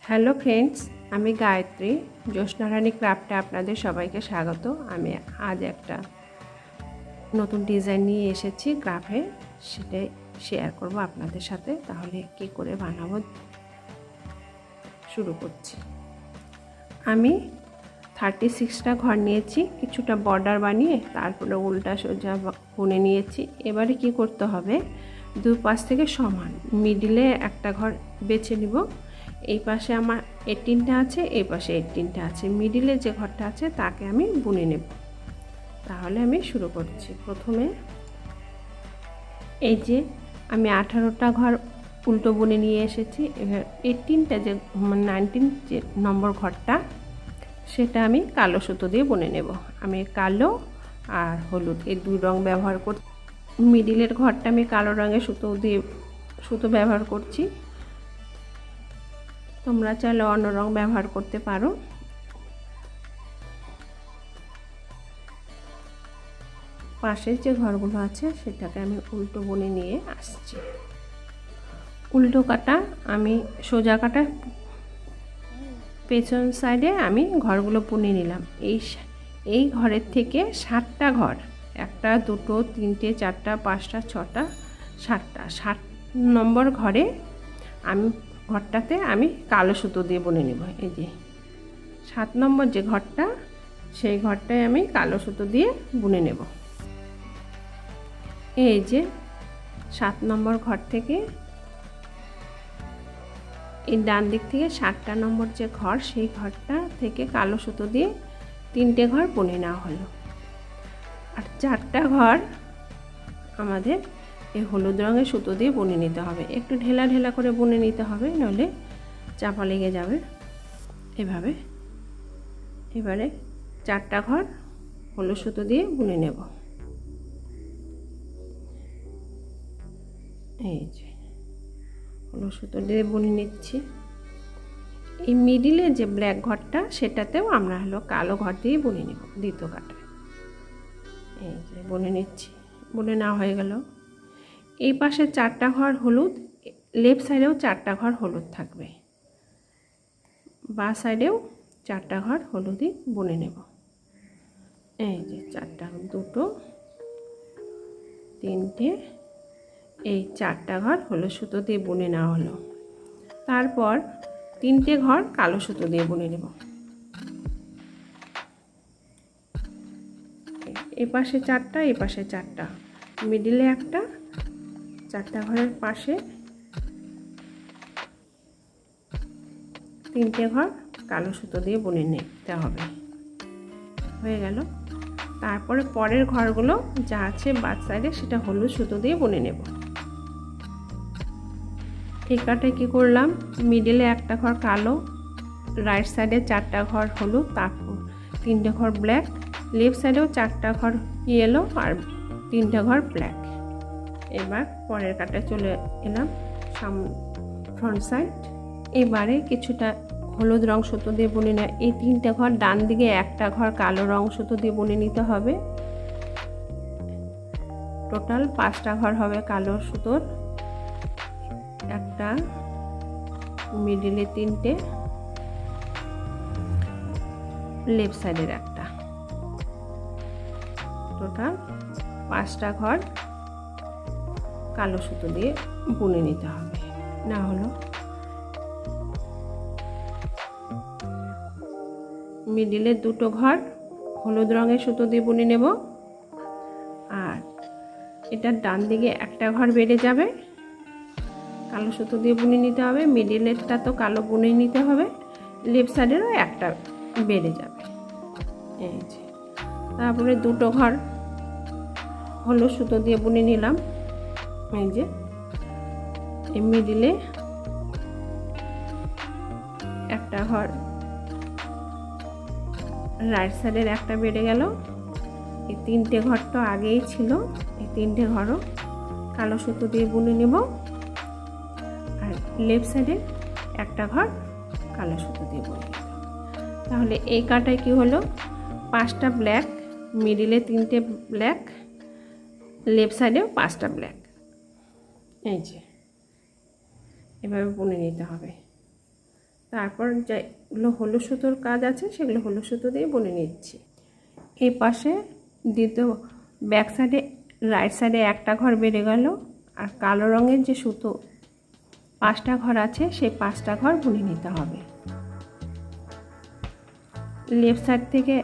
Hello friends, আমি গায়ত্রী। জ্যোৎস্না রানী ক্রাফটে আপনাদের সবাইকে স্বাগত। আমি আজ একটা নতুন ডিজাইন নিয়ে এসেছি ক্রাফটে, সেটাই শেয়ার করব আপনাদের সাথে। তাহলে কি করে বানাবো শুরু করছি। আমি 36টা ঘর নিয়েছি, কিছুটা বর্ডার বানিয়ে তারপরে উল্টা সোজা বুনে নিয়েছি। এবারে কি করতে হবে, দুই পাশ থেকে সমান মিডিলে একটা ঘর বেছে নিব। এই পাশে আমার 18টা আছে, এই পাশে 18টা আছে। মিডিলে যে ঘরটা আছে তাকে আমি বুনে নেব। তাহলে আমি শুরু করছি। প্রথমে এই যে আমি 18টা ঘর উল্টো বুনে নিয়ে এসেছি। এবার 18টা যে 19 যে নম্বর ঘরটা, সেটা আমি কালো সুতো দিয়ে বুনে নেব। আমি কালো আর হলুদ এই দুই রং ব্যবহার করছি। মিডিলের ঘরটা আমি কালো রঙের সুতো ব্যবহার করছি। তোমরা চাইলে অন্য রং ব্যবহার করতে পারো। পাশের যে ঘরগুলো আছে সেটাকে আমি উল্টো বুনে নিয়ে আসছি। উল্টো কাটা আমি সোজা কাটা পেছন সাইডে আমি ঘরগুলো বুনে নিলাম। এই ঘরের থেকে 7টা ঘর, 1টা 2টো 3টে 4টা 5টা 6টা 7টা 7 নম্বর ঘরটাতে আমি কালো সুতো দিয়ে বুনে নেব। এই যে 7 নম্বর যে ঘরটা, সেই ঘরটায় আমি কালো সুতো দিয়ে বুনে নেব। এই যে 7 নম্বর ঘর থেকে এই ডান দিক থেকে 7টা নম্বর যে ঘর, সেই ঘরটা থেকে কালো সুতো দিয়ে 3টে ঘর বুনে নেওয়া হলো। আর 4টা ঘর আমাদের এই হলুদ রঙের সুতো দিয়ে বুনে নিতে হবে। একটু ঢেলা ঢেলা করে বুনে নিতে হবে, নইলে চাপা লেগে যাবে। এবারে 4টা ঘর হলুদ সুতো দিয়ে বুনে নেব। এই যে হলুদ সুতো দিয়ে বুনে নিচ্ছি। এই মিডিলে যে ব্ল্যাক ঘরটা, সেটাতেও আমরা কালো ঘর দিয়ে বুনে নেব দ্বিতীয় কাটায়। এই যে বুনে নিচ্ছি, বুনে নেওয়া হয়ে গেল। এই পাশে 4টা ঘর হলুদ, লেফট সাইডেও 4টা ঘর হলুদ থাকবে, বাঁ সাইডেও 4টা ঘর হলুদই বুনে নেব। এই যে 4টা, 2টো 3টে, এই 4টা ঘর হলুদ সুতো দিয়ে বুনে নেওয়া হলো। তারপর 3টে ঘর কালো সুতো দিয়ে বুনে নেব। এই পাশে 4টা, এই পাশে 4টা, মিডিলে একটা, 4টা ঘরের পাশে 3টে ঘর কালো সুতো দিয়ে বুনে নিতে হবে। হয়ে গেল। তারপরে পরের ঘরগুলো যা আছে বাদ সাইডে, সেটা হলুদ সুতো দিয়ে বুনে নেব। এই কাটায় কী করলাম, মিডিলে একটা ঘর কালো, রাইট সাইডে 4টা ঘর হলুদ, তারপর 3টে ঘর ব্ল্যাক, লেফট সাইডেও 4টা ঘর ইয়েলো আর 3টে ঘর ব্ল্যাক। এবার পরের কাটায় চলে এলাম ফ্রন্ট সাইড। এবারে কিছুটা হলুদ রং সুতো দিয়ে বুনে নেওয়া। এই 3টে ঘর ডান দিকে একটা ঘর কালো রং সুতো দিয়ে বুনে নিতে হবে। টোটাল 5টা ঘর হবে কালো সুতোর, একটা, মিডিলে 3টে, লেফট সাইডের একটা, টোটাল 5টা ঘর কালো সুতো দিয়ে বুনে নিতে হবে। না হলো মিডিলে 2টো ঘর হলুদ রঙের সুতো দিয়ে বুনে নেব। আর এটার ডান দিকে একটা ঘর বেড়ে যাবে, কালো সুতো দিয়ে বুনে নিতে হবে। মিডিলেরটা তো কালো বুনে নিতে হবে, লেফট সাইডেরও একটা বেড়ে যাবে। এই যে তারপরে 2টো ঘর হলুদ সুতো দিয়ে বুনে নিলাম। এই যে এই মিডিলে একটা ঘর, রাইট সাইডের একটা বেড়ে গেল। এই 3টে ঘর তো আগেই ছিল, এই 3টে ঘরও কালো সুতো দিয়ে বুনে নেব। আর লেফট সাইডে একটা ঘর কালো সুতো দিয়ে বুনে নেব। তাহলে এই কাটায় কি হলো, 5টা ব্ল্যাক, মিডিলে 3টে ব্ল্যাক, লেফট সাইডেও 5টা ব্ল্যাক। এই যে এভাবে বুনে নিতে হবে। তারপর যেগুলো হলুদ সুতোর কাজ আছে সেগুলো হলুদ সুতো দিয়ে বুনে নিচ্ছি। এই পাশে দ্বিতীয় ব্যাক সাইডে রাইট সাইডে একটা ঘর বেড়ে গেল, আর কালো রঙের যে সুতো 5টা ঘর আছে সেই 5টা ঘর বুনে নিতে হবে। লেফট সাইড থেকে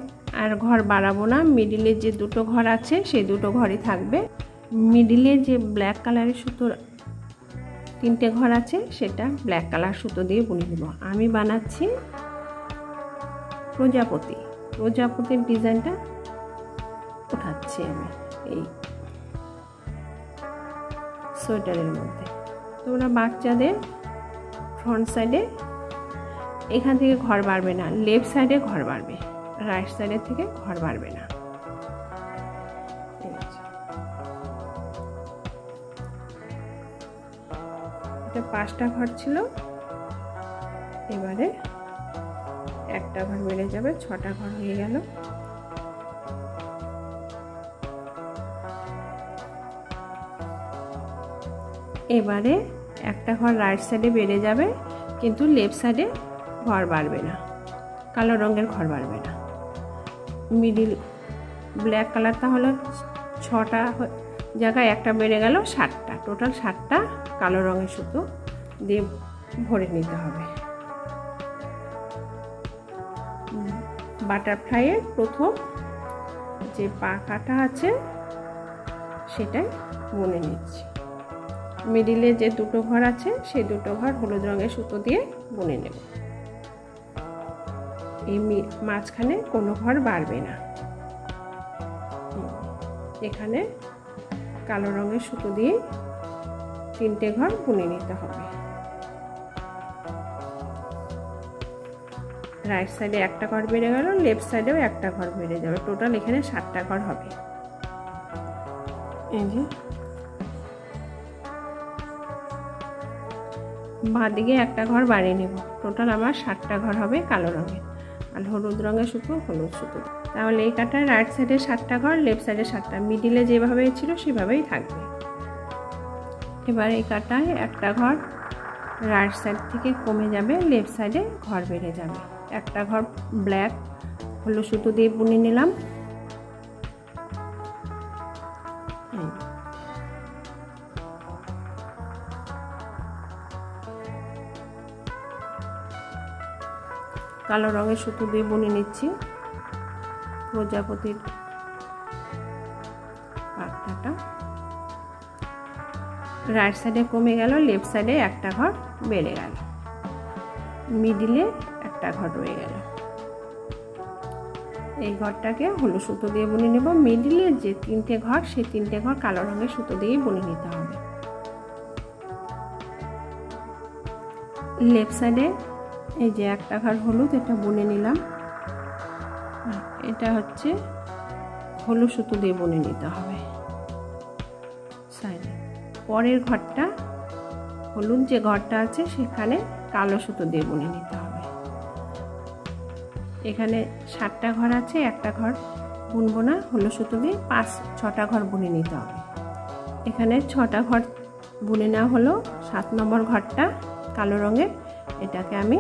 আর ঘর বাড়াবো না, মিডিলে যে দুটো ঘর আছে সেই দুটো ঘরই থাকবে। মিডিলে যে ব্ল্যাক কালারের সুতোর 3টে ঘর আছে সেটা ব্ল্যাক কালার সুতো দিয়ে বুনে নেব। আমি বানাচ্ছি প্রজাপতির ডিজাইনটা উঠাচ্ছি আমি এই সোয়েটারের মধ্যে। তোমরা বাচ্চাদের ফ্রন্ট সাইডে এখান থেকে ঘর বাড়বে না, লেফট সাইডে ঘর বাড়বে, রাইট সাইডের থেকে ঘর বাড়বে না। এটা 5টা ঘর ছিল, এবারে একটা ঘর বেড়ে যাবে, 6টা ঘর হয়ে গেল। এবারে একটা ঘর রাইট সাইডে বেড়ে যাবে, কিন্তু লেফট সাইডে ঘর বাড়বে না, কালো রঙের ঘর বাড়বে না। মিডিল ব্ল্যাক কালারটা হলো 6টা জায়গায় একটা বেড়ে গেল, 7টা, টোটাল 7টা কালো রঙের সুতো দিয়ে ভরে নিতে হবে। বাটারফ্লাইয়ের প্রথম যে পাখাটা আছে সেটাই বুনে নিচ্ছি। মিডিলে যে দুটো ঘর আছে সেই দুটো ঘর হলুদ রঙের সুতো দিয়ে বুনে নেব। এই মাঝখানে কোনো ঘর বাড়বে না। এখানে কালো রঙের সুতো দিয়ে 3টে ঘর বুনে নিতে হবে। রাইট সাইডে একটা ঘর বেড়ে গেল, লেফট সাইডেও একটা ঘর বেড়ে যাবে, টোটাল এখানে 7টা ঘর হবে। এই যে বাঁদিকে একটা ঘর বাড়িয়ে নেব, টোটাল আমার 7টা ঘর হবে কালো রঙের, আর হলুদ রঙের সুতো হলুদ সুতো। তাহলে এই কাটায় রাইট সাইডে 7টা ঘর, লেফট সাইডে 7টা, মিডিলে যেভাবে ছিল সেভাবেই থাকবে। এবার এই কাটায় একটা ঘর রাইট সাইড থেকে কমে যাবে, লেফট সাইডে ঘর বেড়ে যাবে। একটা ঘর ব্ল্যাক হলুদ সুতো দিয়ে বুনে নিলাম। কালো রঙের সুতো দিয়ে বুনে নিচ্ছি প্রজাপতির পাখনাটা। রাইট সাইডে কমে গেল, লেফট সাইডে একটা ঘর বেড়ে গেল, মিডিলে একটা ঘর রয়ে গেল। এই ঘরটাকে হলুদ সুতো দিয়ে বুনে নেব। মিডিলে যে 3টে ঘর সেই 3টে ঘর কালো রঙের সুতো দিয়ে বুনে নিতে হবে। লেফট সাইডে এই যে একটা ঘর হলুদ, এটা বুনে নিলাম। এটা হচ্ছে হলুদ সুতো দিয়ে বুনে নিতে হবে সাইডে। পরের ঘরটা হলুদ যে ঘরটা আছে সেখানে কালো সুতো দিয়ে বুনে নিতে হবে। এখানে 7টা ঘর আছে, একটা ঘর বুনবো না, হলুদ সুতো দিয়ে 6টা ঘর বুনে নিতে হবে। এখানে 6টা ঘর বুনে নেওয়া হলো। 7 নম্বর ঘরটা কালো রঙের, এটাকে আমি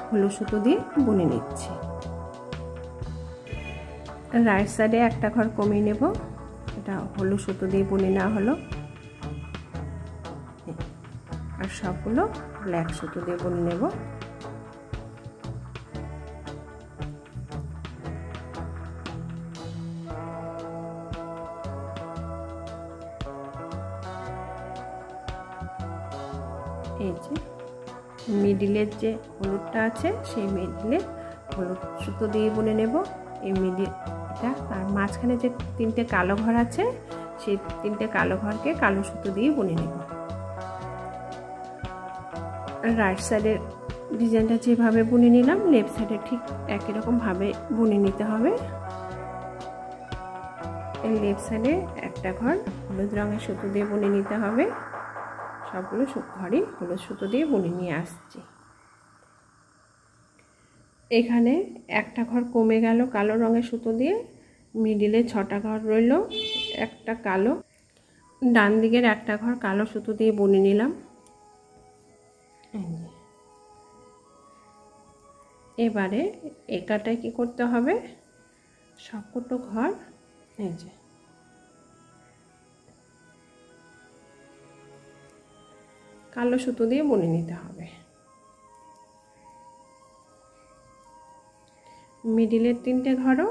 হলুদ সুতো দিয়ে বুনে নিচ্ছি। রাইট সাইডে একটা ঘর কমিয়ে নেব, এটা হলুদ সুতো দিয়ে বুনে নেওয়া হলো, আর সবগুলো ব্ল্যাক সুতো দিয়ে বুনে নেব। এই যে মিডিলের যে হলুদটা আছে সেই মিডিলে হলুদ সুতো দিয়ে বুনে নেব এই মিডিলটা, আর মাঝখানে যে 3টে কালো ঘর আছে সেই 3টে কালো ঘরকে কালো সুতো দিয়ে বুনে নেব। রাইট সাইডের ডিজাইনটা যেভাবে বুনে নিলাম লেফট সাইডে ঠিক একই রকম ভাবে বুনে নিতে হবে। এই লেফট সাইডে একটা ঘর হলুদ রঙের সুতো দিয়ে বুনে নিতে হবে। সবগুলো ঘরই হলুদ সুতো দিয়ে বুনে নিয়ে আসছি। এখানে একটা ঘর কমে গেল কালো রঙের সুতো দিয়ে, মিডিলে 6টা ঘর রইল, একটা কালো, ডান দিকের একটা ঘর কালো সুতো দিয়ে বুনে নিলাম। এবারে এই কাটায় কি করতে হবে, সবকটা ঘর এই যে কালো সুতো দিয়ে বুনে নিতে হবে। মিডিলের 3টে ঘরও,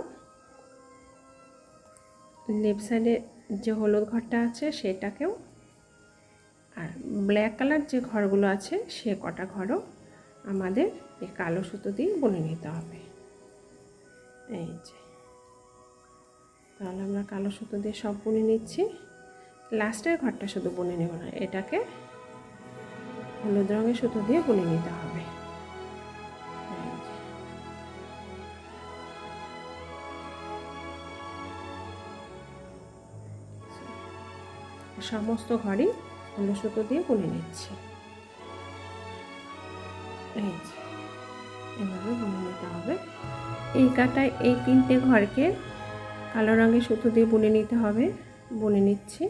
লেফট সাইডে যে হলুদ ঘরটা আছে সেটাকেও, আর ব্ল্যাক কালার যে ঘরগুলো আছে সে কটা ঘরও আমাদের এই কালো সুতো দিয়ে বুনে নিতে হবে। এই যে তাহলে আমরা কালো সুতো দিয়ে সব বুনে নিচ্ছি। লাস্টের ঘরটা শুধু বুনে নেব না, এটাকে হলুদ রঙের সুতো দিয়ে বুনে নিতে হবে। সমস্ত ঘরই হলুদ সুতো দিয়ে বুনে নিচ্ছি। এই যে এভাবে বুনে নিতে হবে। এই কাটায় এই 3টে ঘরকে কালো রঙের সুতো দিয়ে বুনে নিতে হবে। বুনে নিচ্ছি,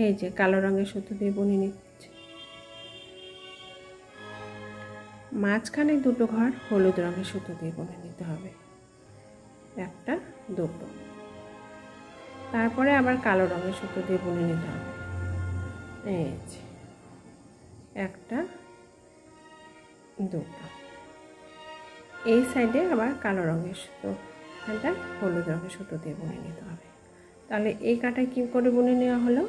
এই যে কালো রঙের সুতো দিয়ে বুনে নিচ্ছি। মাঝখানে 2টো ঘর হলুদ রঙের সুতো দিয়ে বুনে নিতে হবে, 1টা 2টো। তারপরে আবার কালো রঙের সুতো দিয়ে বুনে নিতে হবে। এই যে 1টা 2টো। এই সাইডে আবার কালো রঙের সুতো, এটা হলুদ রঙের সুতো দিয়ে বুনে নিতে হবে। তাহলে এই কাটায় কী করে বুনে নেওয়া হলো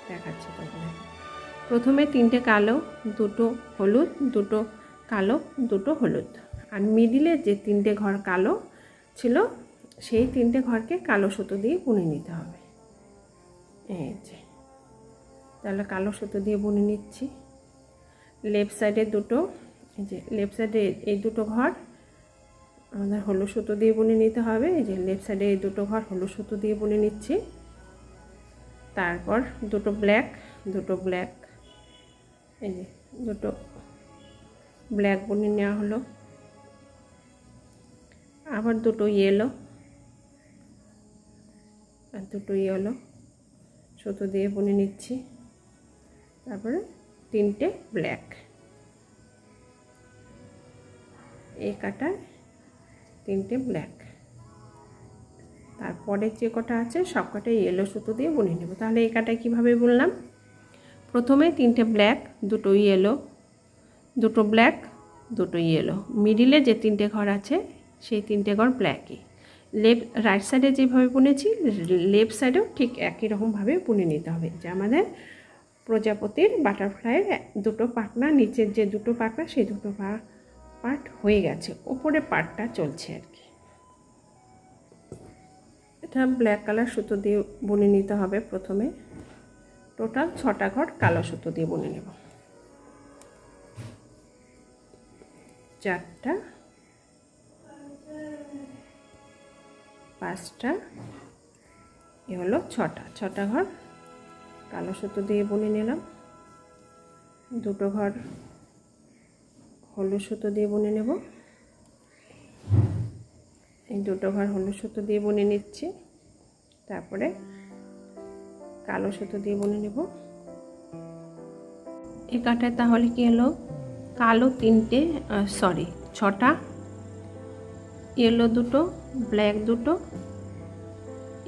দেখাচ্ছি তোমাদের। প্রথমে 3টে কালো, 2টো হলুদ, 2টো কালো, 2টো হলুদ, আর মিডিলে যে 3টে ঘর কালো ছিল সেই 3টে ঘরকে কালো সুতো দিয়ে বুনে নিতে হবে। এই যে তাহলে কালো সুতো দিয়ে বুনে নিচ্ছি। লেফট সাইডে 2টো, এই যে লেফট সাইডে এই 2টো ঘর আমাদের হলুদ সুতো দিয়ে বুনে নিতে হবে। এই যে লেফট সাইডে এই 2টো ঘর হলুদ সুতো দিয়ে বুনে নিচ্ছি। তারপর 2টো ব্ল্যাক, 2টো ব্ল্যাক, এই যে 2টো ব্ল্যাক বুনে নেওয়া হলো। আবার 2টো ইয়েলো, আর 2টো ইয়েলো সুতো দিয়ে বুনে নিচ্ছি। তারপরে 3টে ব্ল্যাক। এই কাটায় 3টে ব্ল্যাক। তারপরে যে কটা আছে সব কটাই ইয়েলো সুতো দিয়ে বুনে নেব। তাহলে এই কাটায় কীভাবে বুনলাম, প্রথমে 3টে ব্ল্যাক, 2টো ইয়েলো, 2টো ব্ল্যাক, 2টো ইয়েলো। মিডিলে যে 3টে ঘর আছে সেই 3টে ঘর ব্ল্যাকই। রাইট সাইডে যেভাবে বুনেছি লেফট সাইডেও ঠিক একই রকমভাবে বুনে নিতে হবে। যে আমাদের প্রজাপতির বাটারফ্লাইয়ের 2টো পাখনা, নিচের যে 2টো পাখনা সেই 2টো পার্ট হয়ে গেছে, উপরে পার্টটা চলছে আর কি। এটা ব্ল্যাক কালার সুতো দিয়ে বুনে নিতে হবে। প্রথমে টোটাল 6টা ঘর কালো সুতো দিয়ে বুনে নেব। 4টা, 5টা, এ হলো 6টা ঘর কালো সুতো দিয়ে বুনে নিলাম। 2টো ঘর হলুদ সুতো দিয়ে বুনে নেব। এই 2টো ঘর হলুদ সুতো দিয়ে বুনে নিচ্ছি। তারপরে কালো সুতো দিয়ে বুনে নেব। এই কাটায় তাহলে কি হলো, কালো 3টে, 6টা, ইয়েলো 2টো, ব্ল্যাক 2টো,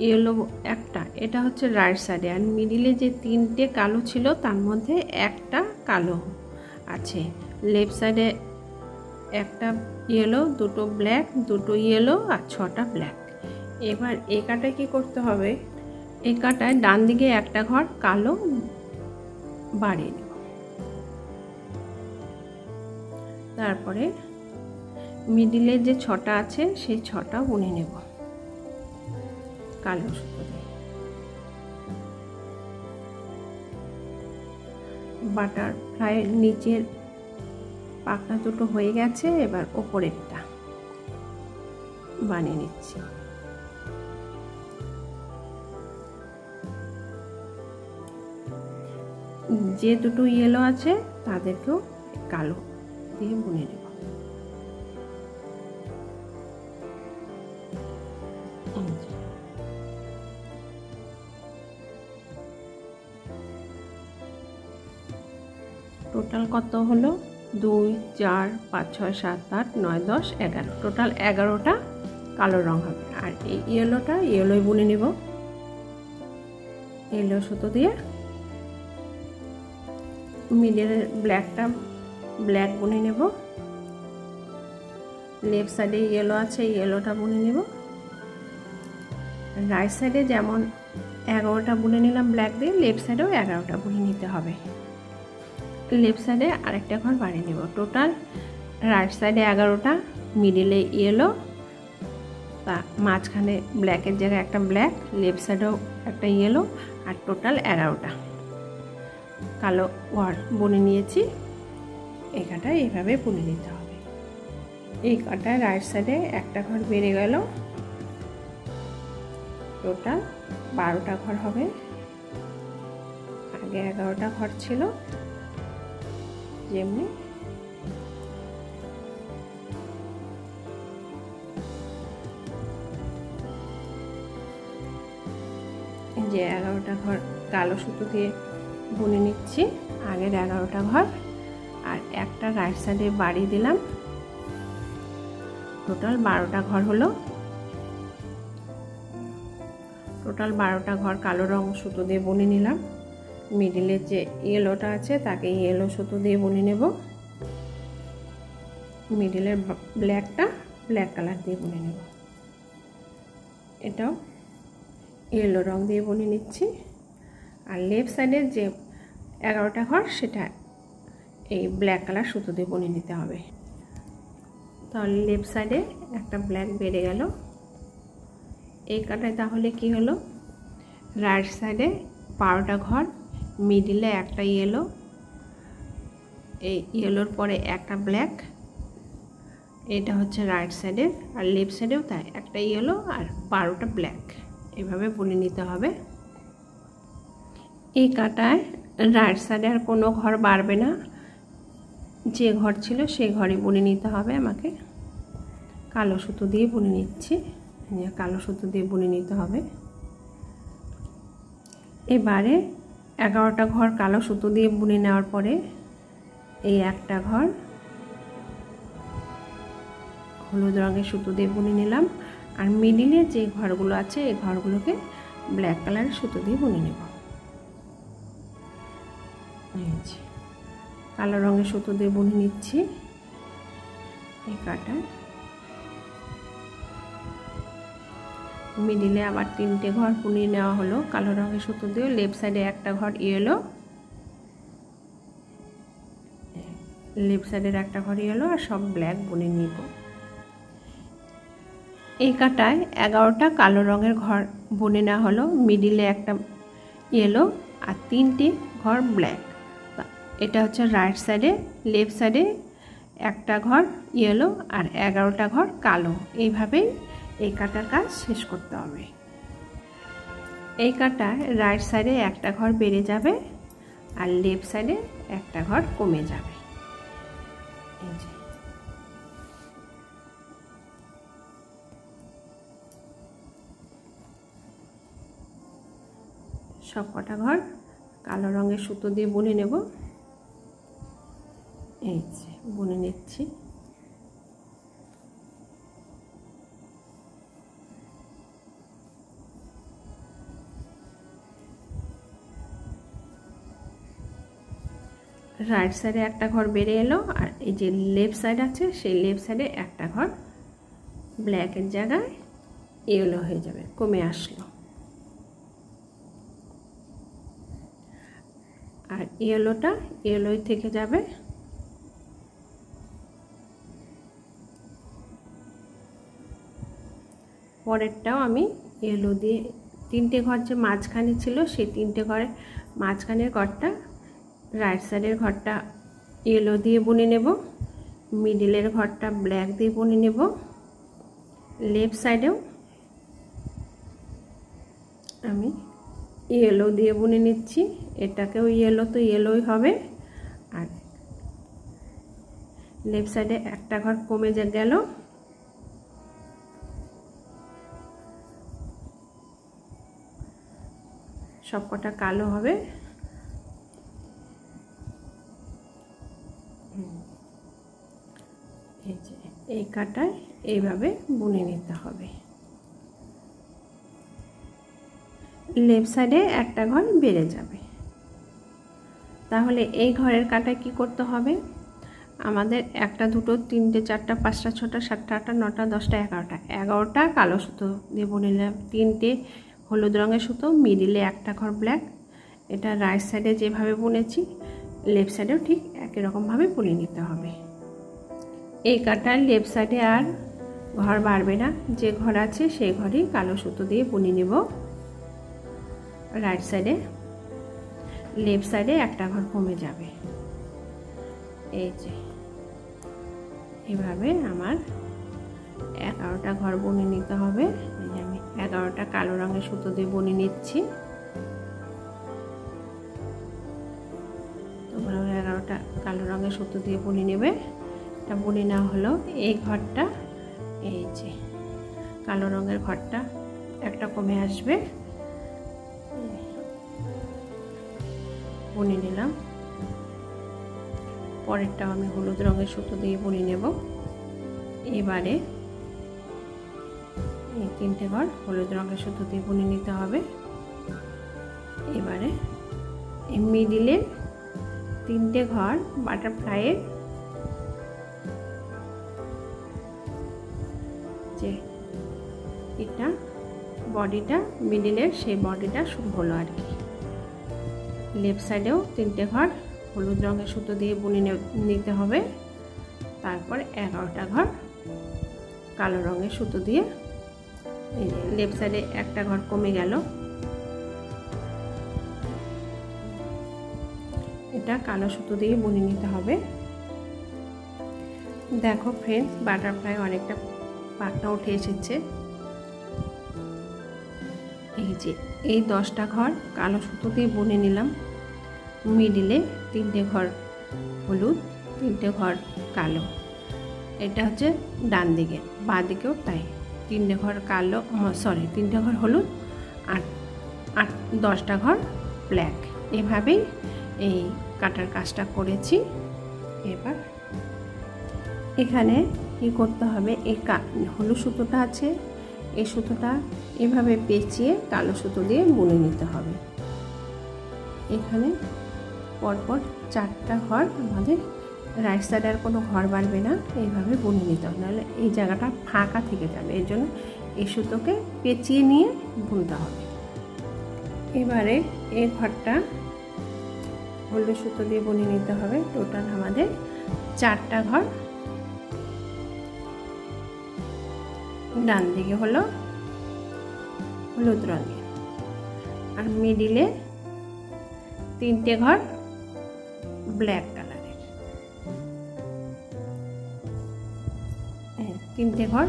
ইয়েলো 1টা, এটা হচ্ছে রাইট সাইডে। আর মিডিলে যে 3টে কালো ছিল তার মধ্যে 1টা কালো আছে। লেফট সাইডে 1টা ইয়েলো, 2টো ব্ল্যাক, 2টো ইয়েলো, আর 6টা ব্ল্যাক। এবার এই কাটায় কি করতে হবে, এই কাটায় ডান দিকে 1টা ঘর কালো বাড়িয়ে নেব। তারপরে মিডিলে যে 6টা আছে সেই 6টা বুনে নেব কালো সুতো দিয়ে। বাটারফ্লাই নিচের পাখনা 2টো হয়ে গেছে, এবার ওপরেরটা বানিয়ে নিচ্ছি। যে 2টো ইয়েলো আছে তাদেরকেও কালো দিয়ে বুনে নেব। টোটাল কত হলো, 2 4 5 6 7 8 9 10 11 টোটাল 11টা কালো রং হবে। আর এই ইয়েলোটা ইয়েলোই বুনে নেব, ইয়েলো সুতো দিয়ে মিডলের ব্ল্যাকটা ব্ল্যাক বুনে নেব। লেফট সাইডে ইয়েলো আছে, ইয়েলোটা বুনে নেব। রাইট সাইডে যেমন 11টা বুনে নিলাম ব্ল্যাক দিয়ে, লেফট সাইডেও 11টা বুনে নিতে হবে। লেফট সাইডে আরেকটা ঘর বাড়িয়ে নেব। টোটাল রাইট সাইডে 11টা, মিডলে ইয়েলো, তা মাঝখানে ব্ল্যাকের জায়গায় একটা ব্ল্যাক, লেফট সাইডেও একটা ইয়েলো, আর টোটাল 11টা কালো ঘর বুনে নিয়েছি। এই কাঁটায় এইভাবে বুনে নিতে হবে। এই কাঁটায় রাইট সাইডে একটা ঘর বেড়ে গেল, টোটাল 12টা ঘর হবে। আগে 11টা ঘর ছিল, যেমনি যে 11টা ঘর কালো সুতো দিয়ে বুনে নিচ্ছি, আগের 11টা ঘর, আর একটা রাইট সাইডে বাড়িয়ে দিলাম। টোটাল 12টা ঘর হলো। টোটাল 12টা ঘর কালো রং সুতো দিয়ে বুনে নিলাম। মিডিলের যে ইয়েলোটা আছে তাকে ইয়েলো সুতো দিয়ে বুনে নেব। মিডিলের ব্ল্যাকটা ব্ল্যাক কালার দিয়ে বুনে নেব। এটাও ইয়েলো রং দিয়ে বুনে নিচ্ছি। আর লেফট সাইডের যে 11টা ঘর সেটা এই ব্ল্যাক কালার সুতো দিয়ে বুনে নিতে হবে। তাহলে লেফট সাইডে একটা ব্ল্যাক বেড়ে গেল। এই কাটায় তাহলে কি হলো, রাইট সাইডে 12টা ঘর, মিডিলে একটা ইয়েলো, এই ইয়েলোর পরে একটা ব্ল্যাক, এটা হচ্ছে রাইট সাইডের। আর লেফট সাইডেও তাই, একটা ইয়েলো আর 12টা ব্ল্যাক, এভাবে বুনে নিতে হবে। এই কাটায় রাইট সাইডে আর কোনো ঘর বাড়বে না, যে ঘর ছিল সেই ঘরে বুনে নিতে হবে আমাকে। কালো সুতো দিয়ে বুনে নিচ্ছি, কালো সুতো দিয়ে বুনে নিতে হবে। এবারে 11টা ঘর কালো সুতো দিয়ে বুনে নেওয়ার পরে এই একটা ঘর হলুদ রঙের সুতো দিয়ে বুনে নিলাম। আর মিডিলে যে ঘরগুলো আছে এই ঘরগুলোকে ব্ল্যাক কালারের সুতো দিয়ে বুনে নেব। কালো রঙের সুতো দিয়ে বুনে নিচ্ছি এই কাটায়। মিডিলে আবার 3টে ঘর বুনে নেওয়া হলো কালো রঙের সুতো দিয়ে। লেফট সাইডে একটা ঘর ইয়েলো, লেফট সাইডের একটা ঘর ইয়েলো, আর সব ব্ল্যাক বুনে নিব। এই কাটায় 11টা কালো রঙের ঘর বুনে নেওয়া হলো। মিডিলে একটা ইয়েলো আর 3টে ঘর ব্ল্যাক। এটা হচ্ছে রাইট সাইডে। লেফট সাইডে একটা ঘর ইয়েলো আর 11টা ঘর কালো। এইভাবেই এই কাটার কাজ শেষ করতে হবে। এই কাটায় রাইট সাইডে একটা ঘর বেড়ে যাবে আর লেফট সাইডে একটা ঘর কমে যাবে। এই যে সব কটা ঘর কালো রঙের সুতো দিয়ে বুনে নেব। এই যে বুনে নিচ্ছি। রাইট সাইডে একটা ঘর বেড়ে এলো, আর এই যে লেফট সাইড আছে সেই লেফট সাইডে একটা ঘর ব্ল্যাকের জায়গায় ইয়েলো হয়ে যাবে, কমে আসলো। আর ইয়েলোটা ইয়েলোই থেকে যাবে। পরেরটাও আমি ইয়েলো দিয়ে 3টে ঘর যে মাঝখানে ছিল সেই 3টে ঘরে মাঝখানের ঘরটা রাইট সাইডের ঘরটা ইয়েলো দিয়ে বুনে নেব। মিডিলের ঘরটা ব্ল্যাক দিয়ে বুনে নেব। লেফট সাইডেও আমি ইয়েলো দিয়ে বুনে নিচ্ছি। এটাকেও ইয়েলো তো ইয়েলোই হবে। আর লেফট সাইডে একটা ঘর কমে গেল। সবকটা কালো হবে। এই কাটায় এইভাবে বুনে নিতে হবে। লেফট সাইডে একটা ঘর বেড়ে যাবে। তাহলে এই ঘরের কাটায় কি করতে হবে, আমাদের 1টা 2টো 3টে 4টা 5টা 6টা 7টা 8টা 9টা 10টা 11টা কালো সুতো দিয়ে বুনে নিলাম। 3টে হলুদ রঙের সুতো, মিডিলে একটা ঘর ব্ল্যাক। এটা রাইট সাইডে যেভাবে বুনেছি লেফট সাইডেও ঠিক একই রকমভাবে বুনে নিতে হবে। এই কাটার লেফট সাইডে আর ঘর বাড়বে না, যে ঘর আছে সেই ঘরেই কালো সুতো দিয়ে বুনে নেব। রাইট সাইডে, লেফট সাইডে একটা ঘর কমে যাবে। এই যে এভাবে আমার 11টা ঘর বুনে নিতে হবে। এই যে আমি 11টা কালো রঙের সুতো দিয়ে বুনে নিচ্ছি। তোমরা 11টা কালো রঙের সুতো দিয়ে বুনে নেবে। এটা বুনে নেওয়া হলো। এই ঘরটা, এই যে কালো রঙের ঘরটা একটা কমে আসবে, বুনে নিলাম। পরেরটাও আমি হলুদ রঙের সুতো দিয়ে বুনে নেব। এবারে এই 3টে ঘর হলুদ রঙের সুতো দিয়ে বুনে নিতে হবে। এবারে এই মিডিলের 3টে ঘর বাটারফ্লাইয়ের যে এটা বডিটা মিডিলের, সেই বডিটা শুরু হলো আর কি। লেফট সাইডেও 3টে ঘর হলুদ রঙের সুতো দিয়ে বুনে নিতে হবে। তারপর 11টা ঘর কালো রঙের সুতো দিয়ে, এই যে লেফট সাইডে একটা ঘর কমে গেল, এটা কালো সুতো দিয়ে বুনে নিতে হবে। দেখো ফ্রেন্ডস, বাটারফ্লাই অনেকটা পাখনা উঠে এসেছে। এই যে এই 10টা ঘর কালো সুতো দিয়ে বুনে নিলাম। মিডিলে 3টে ঘর হলুদ, 3টে ঘর কালো। এটা হচ্ছে ডান দিকে, বাঁ দিকেও তাই। 3টে ঘর কালো, 3টে ঘর হলুদ আর 10টা ঘর ব্ল্যাক। এভাবেই এই কাটার কাজটা করেছি। এবার এখানে কি করতে হবে, এই হলুদ সুতোটা আছে, এই সুতোটা এভাবে পেঁচিয়ে কালো সুতো দিয়ে বুনে নিতে হবে। এখানে পরপর 4টা ঘর আমাদের রাইট সাইডে আর কোনো ঘর বাড়বে না, এইভাবে বুনে নিতে হবে, নাহলে এই জায়গাটা ফাঁকা থেকে যাবে। এর জন্য এই সুতোকে পেঁচিয়ে নিয়ে বুনতে হবে। এবারে এই ঘরটা হলুদ সুতো দিয়ে বুনে নিতে হবে। টোটাল আমাদের 4টা ঘর। ডান দিকে হলো হলুদ রঙের, আর মিডিলে 3টে ঘর ব্ল্যাক কালারের। 3টে ঘর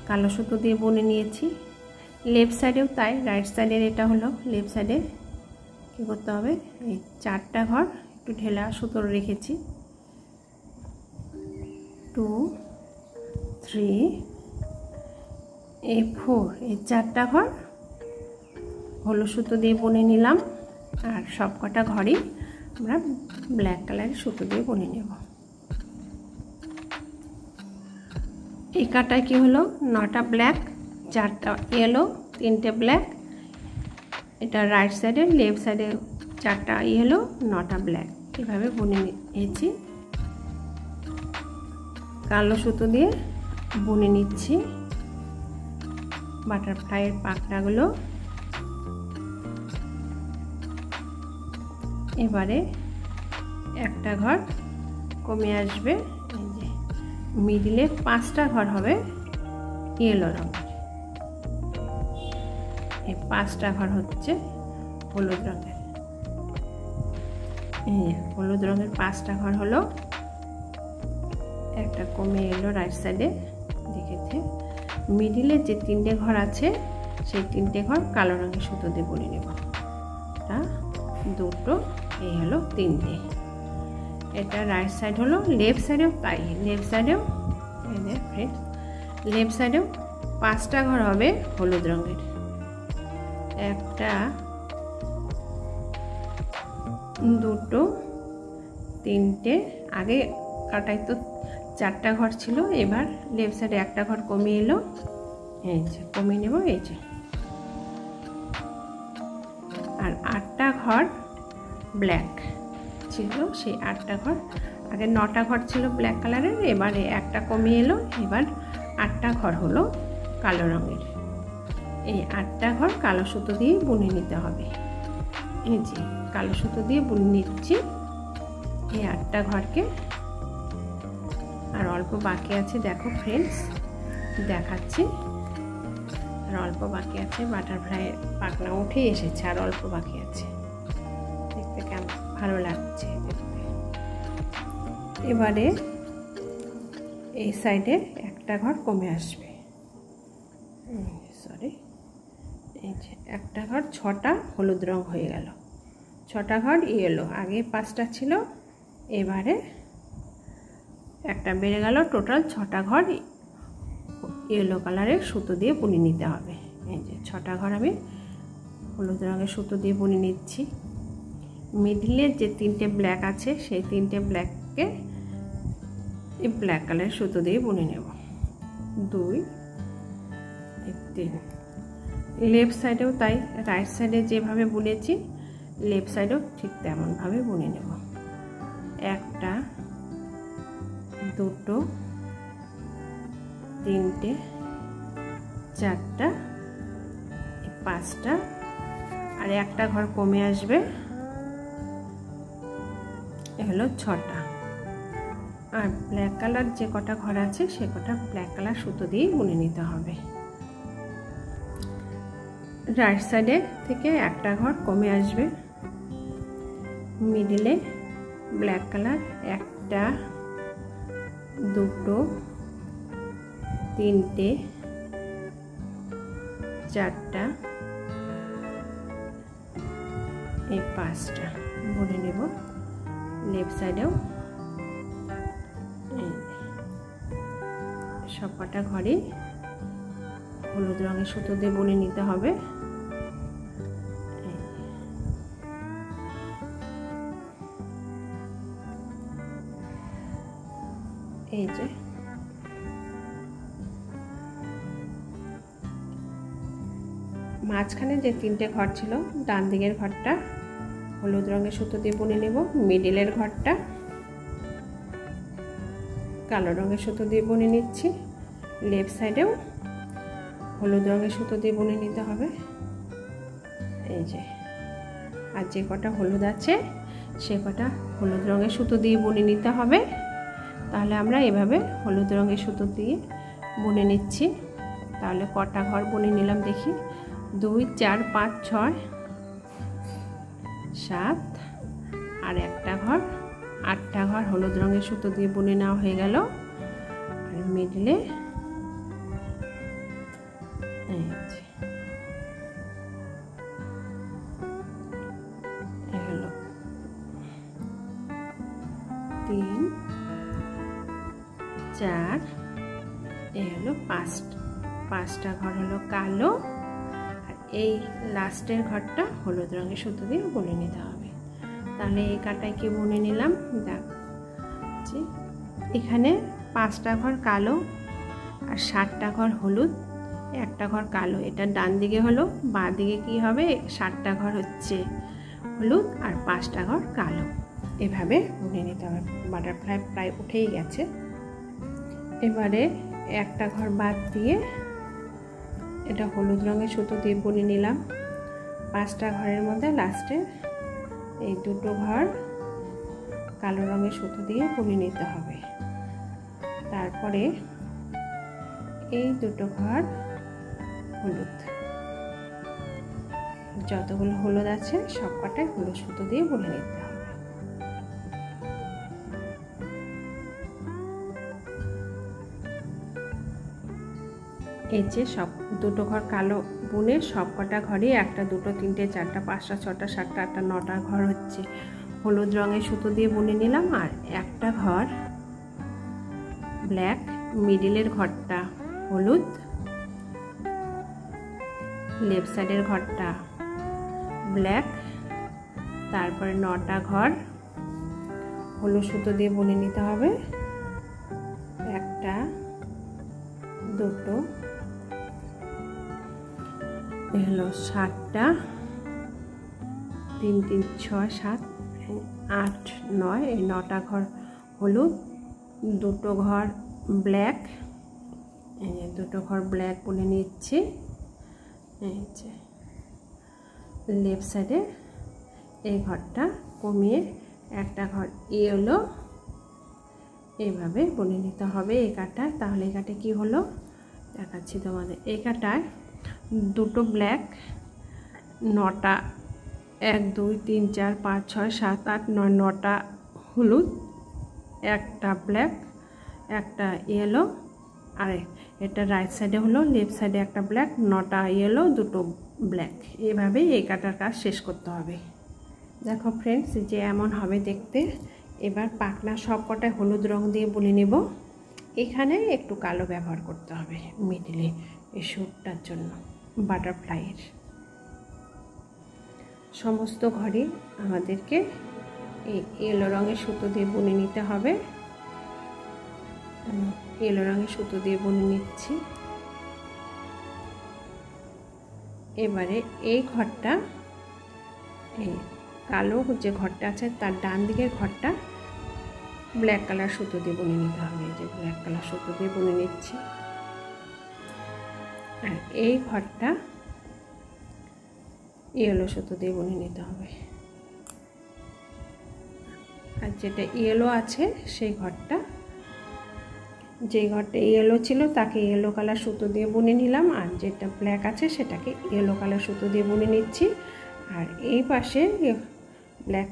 কালো সুতো দিয়ে বুনে নিয়েছি। লেফট সাইডেও তাই, রাইট সাইডের এটা হলো লেফট সাইডে। কী করতে হবে, এই 4টা ঘর একটু ঢেলা সুতো রেখেছি, 2 3 4, এই 4টা ঘর হলুদ সুতো দিয়ে বুনে নিলাম। আর সব কটা ঘরই আমরা ব্ল্যাক কালারের সুতো দিয়ে বুনে নেব। এই কাটায় কি হলো, 9টা ব্ল্যাক, 4টা ইয়েলো, 3টে ব্ল্যাক। এটা রাইট সাইডে, লেফট সাইডে 4টা ইয়েলো, 9টা ব্ল্যাক। এভাবে বুনে নিয়েছি। কালো সুতো দিয়ে বুনে নিচ্ছি বাটারফ্লাইয়ের পাখনাগুলো। এবারে একটা ঘর কমে আসবে। এই যে মিডিলে 5টা ঘর হবে ইয়েলো রঙের, এই 5টা ঘর হচ্ছে হলুদ রঙের। এই হলুদ রঙের 5টা ঘর হলো, একটা কমে এলো রাইট সাইডে দেখেছে। মিডিলে যে 3টে ঘর আছে সেই 3টে ঘর কালো রঙের সুতো দিয়ে বুনে নেব। এটা 2টো, এই হলো 3টে। এটা রাইট সাইড হলো, লেফট সাইডেও তাই। লেফট সাইডেও এই যে ফ্রেন্ডস, লেফট সাইডেও 5টা ঘর হবে হলুদ রঙের। একটা, 2টো, 3টে। আগে কাটাই তো 4টা ঘর ছিল, এবার লেফট সাইডে একটা ঘর কমিয়ে এলো, এই যে কমিয়ে নেব, এই যে। আর 8টা ঘর ব্ল্যাক ছিল, সেই 8টা ঘর, আগে 9টা ঘর ছিল ব্ল্যাক কালারের, এবারে একটা কমিয়ে এলো, এবার 8টা ঘর হলো কালো রঙের। এই 8টা ঘর কালো সুতো দিয়ে বুনে নিতে হবে। এই যে কালো সুতো দিয়ে বুনে নিচ্ছি এই 8টা ঘরকে। আর অল্প বাকি আছে, দেখো ফ্রেন্ডস দেখাচ্ছি, আর অল্প বাকি আছে, বাটারফ্লাই পাখনা উঠে এসেছে, আর অল্প বাকি আছে, দেখতে কেমন ভালো লাগছে দেখতে। এবারে এই সাইডে একটা ঘর কমে আসবে, সরি, এই যে একটা ঘর, 6টা হলুদ রং হয়ে গেল, 6টা ঘর ইয়েলো, আগে 5টা ছিল, এবারে একটা বেড়ে গেল, টোটাল 6টা ঘর ইয়েলো কালারের সুতো দিয়ে বুনে নিতে হবে। এই যে 6টা ঘর আমি হলুদ রঙের সুতো দিয়ে বুনে নিচ্ছি। মিডলে যে 3টে ব্ল্যাক আছে, সেই 3টে ব্ল্যাককে এই ব্ল্যাক কালারের সুতো দিয়ে বুনে নেব, 2 3। লেফট সাইডেও তাই, রাইট সাইডে যেভাবে বুনেছি লেফট সাইডেও ঠিক তেমনভাবে বুনে নেব। 1টা 2টো 3টে 4টা 5টা, আর একটা ঘর কমে আসবে, এ হলো 6টা। আর ব্ল্যাক কালার যে কটা ঘর আছে সে কটা ব্ল্যাক কালার সুতো দিয়ে বুনে নিতে হবে। রাইট সাইডে থেকে একটা ঘর কমে আসবে, মিডলে ব্ল্যাক কালার, 1টা 2টো 3টে 4টা, এই 5টা বুনে নেব। লেফট সাইডেও সব কটা ঘরে হলুদ রঙের সুতো দিয়ে বুনে নিতে হবে। এই যে মাঝখানে যে 3টে ঘর ছিল, ডান দিকের ঘরটা হলুদ রঙের সুতো দিয়ে বুনে নেব, মিডিলের ঘরটা কালো রঙের সুতো দিয়ে বুনে নিচ্ছি, লেফট সাইডেও হলুদ রঙের সুতো দিয়ে বুনে নিতে হবে। এই যে আর যে কটা হলুদ আছে সে কটা হলুদ রঙের সুতো দিয়ে বুনে নিতে হবে। তাহলে আমরা এভাবে হলুদ রঙের সুতো দিয়ে বুনে নিচ্ছি। তাহলে কটা ঘর বুনে নিলাম দেখি, 2 4 5 6 7, আর একটা ঘর, 8টা ঘর হলুদ রঙের সুতো দিয়ে বুনে নেওয়া হয়ে গেল। আর মিডলে হলো 3 4, এই হলো 5টা ঘর হলো কালো, আর এই লাস্টের ঘরটা হলুদ রঙের সুতো দিয়ে বুনে নিতে হবে। তাহলে এই কাটায় কি বুনে নিলাম দেখছি, এখানে 5টা ঘর কালো আর 7টা ঘর হলুদ, একটা ঘর কালো, এটা ডান দিকে হলো, বাঁ দিকে কি হবে, 7টা ঘর হচ্ছে হলুদ আর 5টা ঘর কালো, এভাবে বুনে নিতে হবে। বাটারফ্লাই প্রায় উঠেই গেছে। এবারে একটা ঘর বাদ দিয়ে এটা হলুদ রঙের সুতো দিয়ে বুনে নিলাম। 5টা ঘরের মধ্যে লাস্টে এই 2টো ঘর কালো রঙের সুতো দিয়ে বুনে নিতে হবে। তারপরে এই 2টো ঘর হলুদ, যতগুলো হলুদ আছে সব কটাই হলুদ সুতো দিয়ে বুনে নিতে হবে। এই যে সব 2টো ঘর কালো বুনে সব কটা ঘরে 1টা 2টো 3টে 4টা 5টা 6টা 7টা 8টা 9টা ঘর হচ্ছে হলুদ রঙের সুতো দিয়ে বুনে নিলাম। আর একটা ঘর ব্ল্যাক, মিডিলের ঘরটা হলুদ, লেফট সাইডের ঘরটা ব্ল্যাক, তারপরে 9টা ঘর হলুদ সুতো দিয়ে বুনে নিতে হবে। একটা, দুটো, হলো 7টা, 3 3 6 7 8 9, এই 9টা ঘর হলুদ, 2টো ঘর ব্ল্যাক, এই যে 2টো ঘর ব্ল্যাক বুনে নিচ্ছি। এই যে লেফট সাইডে এই ঘরটা কমিয়ে একটা ঘর ইয়েলো এইভাবে বুনে নিতে হবে এই কাটায়। তাহলে এই কাটে কি হলো দেখাচ্ছি তোমাদের। এই কাটায় 2টো ব্ল্যাক, 9টা 1 2 3 4 5 6 7 8 9, 9টা হলুদ, একটা ব্ল্যাক, একটা ইয়েলো, আর এটা রাইট সাইডে হলো, লেফট সাইডে একটা ব্ল্যাক, 9টা ইয়েলো, 2টো ব্ল্যাক। এইভাবেই এই কাটার কাজ শেষ করতে হবে। দেখো ফ্রেন্ডস, যে এমন হবে দেখতে। এবার পাখনা সব কটায় হলুদ রং দিয়ে বুনে নেব। এখানে একটু কালো ব্যবহার করতে হবে মিডিলে এই শ্যুটটার জন্য, বাটারফ্লাইয়ের। সমস্ত ঘরে আমাদেরকে এই ইয়েলো রঙের সুতো দিয়ে বুনে নিতে হবে। ইয়েলো রঙের সুতো দিয়ে বুনে নিচ্ছি। এবারে এই ঘরটা, এই কালো যে ঘরটা আছে তার ডান দিকের ঘরটা ব্ল্যাক কালার সুতো দিয়ে বুনে নিতে হবে। এই যে ব্ল্যাক কালার সুতো দিয়ে বুনে নিচ্ছি। আর এই ঘরটা ইয়েলো সুতো দিয়ে বুনে নিতে হবে। আর যেটা ইয়েলো আছে সেই ঘরটা, যে ঘরটা ইয়েলো ছিল তাকে ইয়েলো কালার সুতো দিয়ে বুনে নিলাম, আর যেটা ব্ল্যাক আছে সেটাকে ইয়েলো কালার সুতো দিয়ে বুনে নিচ্ছি। আর এই পাশে ব্ল্যাক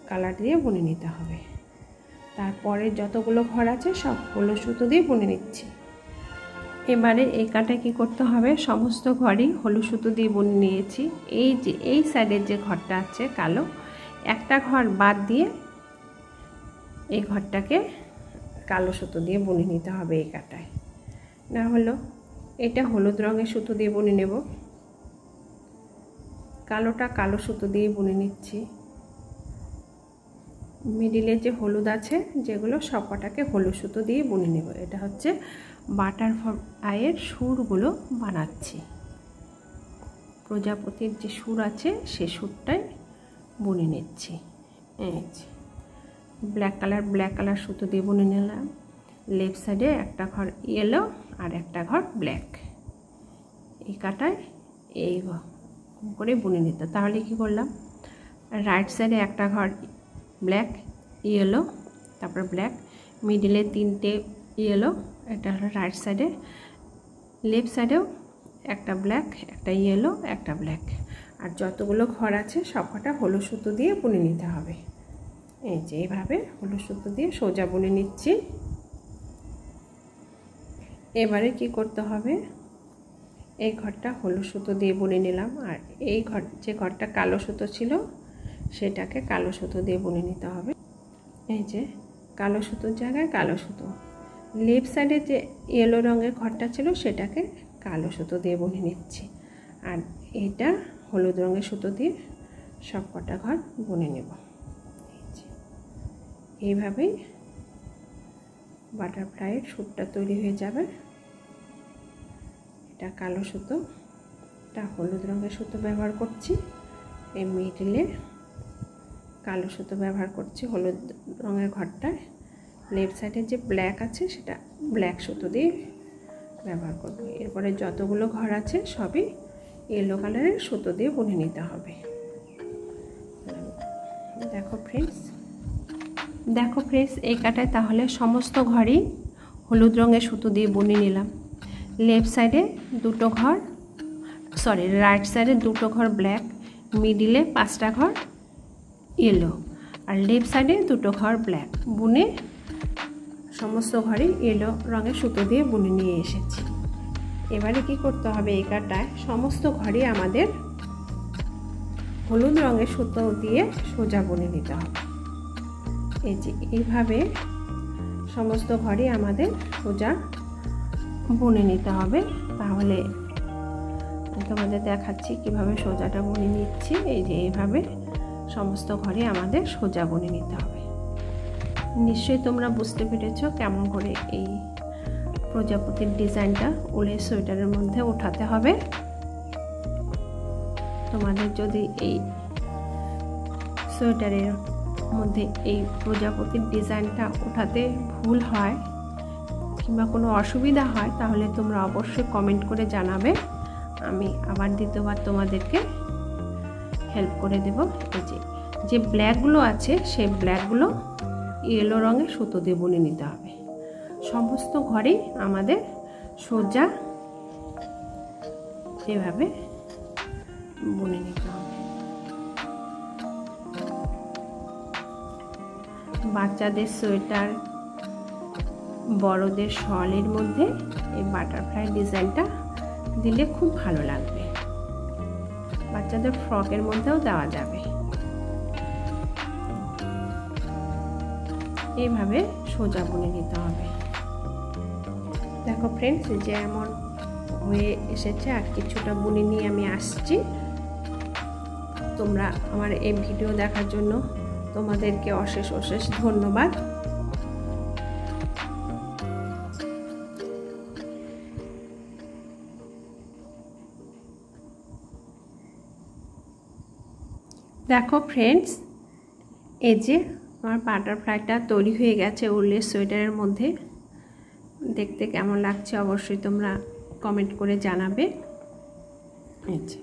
কালার দিয়ে বুনে নিতে হবে। তারপরে যতগুলো ঘর আছে সব হলুদ সুতো দিয়ে বুনে নিচ্ছি। এবারে এই কাটা কি করতে হবে, সমস্ত ঘরই হলুদ সুতো দিয়ে বুনে নিয়েছি। এই যে এই সাইডের যে ঘরটা আছে কালো, একটা ঘর বাদ দিয়ে এই ঘরটাকে কালো সুতো দিয়ে বুনে নিতে হবে এই কাটায়। না হলো এটা হলুদ রঙের সুতো দিয়ে বুনে নেব। কালোটা কালো সুতো দিয়ে বুনে নিচ্ছি। মিডিলে যে হলুদ আছে যেগুলো সব কটাকে হলুদ সুতো দিয়ে বুনে নেব। এটা হচ্ছে বাটারফ্লাইয়ের সুরগুলো বানাচ্ছি। প্রজাপতির যে সুর আছে সে সুরটাই বুনে নিচ্ছি। এই যে ব্ল্যাক কালার সুতো দিয়ে বুনে নিলাম। লেফট সাইডে একটা ঘর ইয়েলো আর একটা ঘর ব্ল্যাক। এই কাটায় এই করে বুনে নিতে। তাহলে কি করলাম, রাইট সাইডে একটা ঘর ব্ল্যাক ইয়েলো, তারপর ব্ল্যাক, মিডিলে 3টে ইয়েলো, এটা হলো রাইট সাইডে। লেফট সাইডেও একটা ব্ল্যাক, একটা ইয়েলো, একটা ব্ল্যাক। আর যতগুলো ঘর আছে সবকটা হলুদ সুতো দিয়ে বুনে নিতে হবে। এই যে এইভাবে হলুদ সুতো দিয়ে সোজা বুনে নিচ্ছি। এবারে কি করতে হবে, এই ঘরটা হলুদ সুতো দিয়ে বুনে নিলাম। আর এই ঘর যে ঘরটা কালো সুতো ছিল সেটাকে কালো সুতো দিয়ে বুনে নিতে হবে। এই যে কালো সুতোর জায়গায় কালো সুতো। লেফট সাইডে যে ইয়েলো রঙের ঘরটা ছিল সেটাকে কালো সুতো দিয়ে বুনে নিচ্ছি। আর এটা হলুদ রঙের সুতো দিয়ে সব কটা ঘর বুনে নেব। এইভাবেই বাটারফ্লাইয়ের সুতটা তৈরি হয়ে যাবে। এটা কালো সুতো, এটা হলুদ রঙের সুতো ব্যবহার করছি। এই মিডিলে কালো সুতো ব্যবহার করছি হলুদ রঙের ঘরটায়। লেফট সাইডে যে ব্ল্যাক আছে সেটা ব্ল্যাক সুতো দিয়ে ব্যবহার করব। এরপরে যতগুলো ঘর আছে সবই ইয়েলো কালারের সুতো দিয়ে বুনে নিতে হবে। দেখো ফ্রেন্ডস, এই কাটায় তাহলে সমস্ত ঘরই হলুদ রঙের সুতো দিয়ে বুনে নিলাম। লেফট সাইডে দুটো ঘর, রাইট সাইডে দুটো ঘর ব্ল্যাক, মিডিলে 5টা ঘর ইয়েলো, আর লেফট সাইডে দুটো ঘর ব্ল্যাক বুনে সমস্ত ঘরই ইয়েলো রঙের সুতো দিয়ে বুনে নিয়ে এসেছি। এবারে কি করতে হবে, এই কাটায় সমস্ত ঘরই আমাদের হলুদ রঙের সুতো দিয়ে সোজা বুনে নিতে হবে। এই যে এইভাবে সমস্ত ঘরই আমাদের সোজা বুনে নিতে হবে। তাহলে তোমাদের দেখাচ্ছি কিভাবে সোজাটা বুনে নিচ্ছি। এই যে এইভাবে সমস্ত ঘরে আমাদের সোজা বুনে নিতে হবে। নিশ্চয়ই তোমরা বুঝতে পেরেছো কেমন করে এই প্রজাপতির ডিজাইনটা উলের সোয়েটারের মধ্যে ওঠাতে হবে। তোমাদের যদি এই সোয়েটারের মধ্যে এই প্রজাপতির ডিজাইনটা ওঠাতে ভুল হয় কিংবা কোনো অসুবিধা হয় তাহলে তোমরা অবশ্যই কমেন্ট করে জানাবে, আমি আবার দ্বিতীয়বার তোমাদেরকে হেল্প করে দেব। এই যে ব্ল্যাকগুলো আছে সেই ব্ল্যাকগুলো ইয়েলো রঙের সুতো দিয়ে বুনে নিতে হবে। সমস্ত ঘরেই আমাদের সোজা এভাবে বুনে নিতে হবে। বাচ্চাদের সোয়েটার, বড়দের শলের মধ্যে এই বাটারফ্লাই ডিজাইনটা দিলে খুব ভালো লাগবে। বাচ্চাদের ফ্রকের মধ্যেও দেওয়া যাবে। এইভাবে সোজা বুনে নিতে হবে। দেখো ফ্রেন্ডস, যে এমন হয়ে এসেছে আর কিছুটা বুনে নিয়ে আমি আসছি। তোমরা আমার এই ভিডিও দেখার জন্য তোমাদেরকে অশেষ অশেষ ধন্যবাদ। দেখো ফ্রেন্ডস, এই যে আমার বাটারফ্লাইটা তৈরি হয়ে গেছে উলের সোয়েটারের মধ্যে। দেখতে কেমন লাগছে অবশ্যই তোমরা কমেন্ট করে জানাবে। এই যে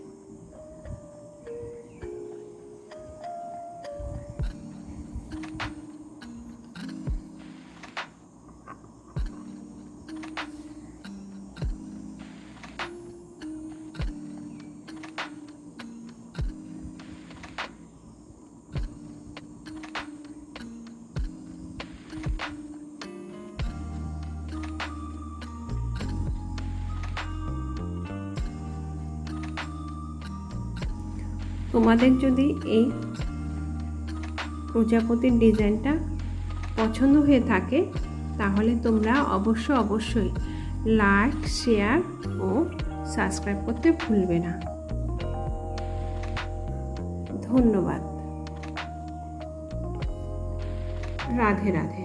তোমাদের যদি এই প্রজাপতির ডিজাইনটা পছন্দ হয়ে থাকে তাহলে তোমরা অবশ্যই লাইক, শেয়ার ও সাবস্ক্রাইব করতে ভুলবে না। ধন্যবাদ। রাধে রাধে।